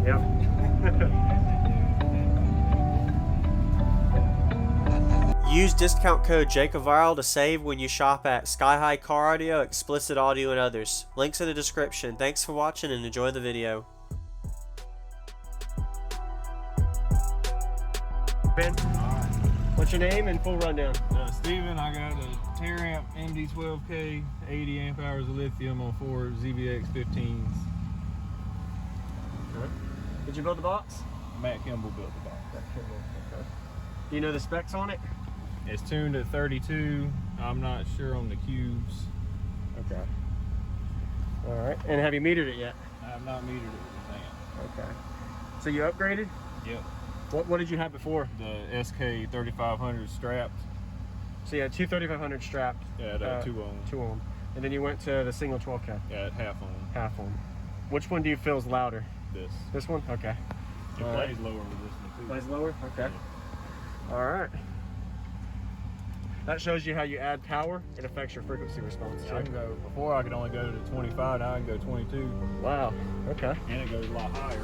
Yep. Use discount code JACOVIRAL to save when you shop at Sky High Car Audio, Explicit Audio, and others. Links in the description. Thanks for watching and enjoy the video. Ben, what's your name and full rundown? Steven, I got a Teramp MD12K, 80 amp hours of lithium on 4 ZBX 15s. Okay. Did you build the box? Matt Kimble built the box. Okay. Do you know the specs on it? It's tuned at 32. I'm not sure on the cubes. Okay. All right. And have you metered it yet? I have not metered it with the van. Okay. So you upgraded? Yep. What did you have before? The SK 3500 strapped. So you had two 3500 strapped. At 2 ohm. 2 ohm. And then you went to the single 12K. At half ohm. Half ohm. Which one do you feel is louder? This. This one? Okay. It plays lower with this one too. Plays lower? Okay. Yeah. All right. That shows you how you add power. It affects your frequency response. Yeah, I can go, before I could only go to 25, now I can go 22. Wow. Okay. And it goes a lot higher.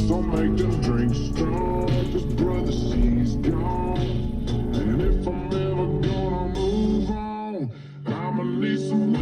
So make them drinks strong, this brother she's gone. And if I'm ever gonna move on, I'ma need some.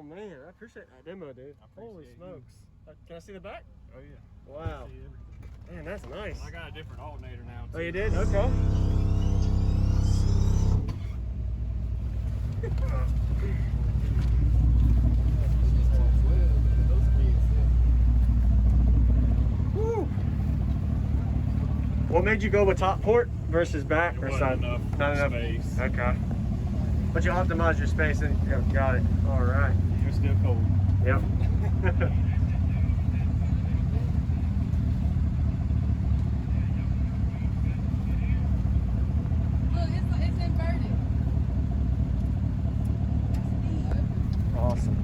man, I appreciate that demo, dude. Holy smokes. Can I see the back? Oh yeah. Wow. See everything. Man, that's nice. I got a different alternator now. Oh, you did? Okay. Woo. What made you go with top port versus back or side? Enough Not enough space. Okay. But you optimize your space and got it. All right. You're still cold. Yep. Look, it's inverted. Awesome.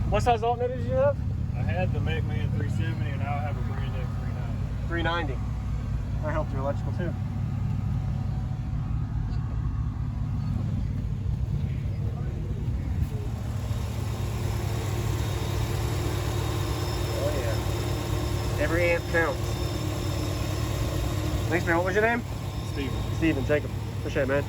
What size alternator did you have? I had the McMahon 370 and now I have a brand new 390. 390. That helped your electrical too. Oh yeah. Every amp counts. Thanks, man. What was your name? Steven. Steven, Jacob. Appreciate it, man.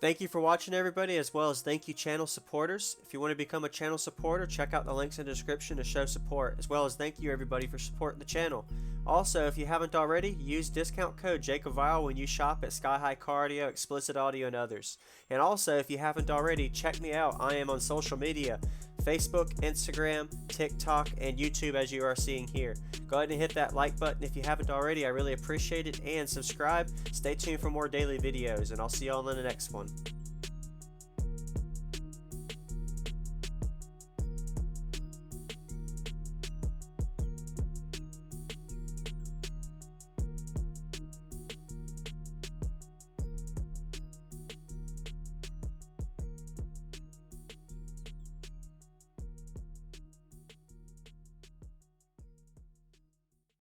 Thank you for watching, everybody, as well as thank you channel supporters. If you want to become a channel supporter, check out the links in the description to show support, as well as thank you everybody for supporting the channel. Also, if you haven't already, use discount code JACOBVIRAL when you shop at Sky High Cardio, Explicit Audio, and others. And also, if you haven't already, check me out. I am on social media, Facebook, Instagram, TikTok, and YouTube, as you are seeing here. Go ahead and hit that like button if you haven't already. I really appreciate it. And subscribe. Stay tuned for more daily videos, and I'll see y'all in the next one.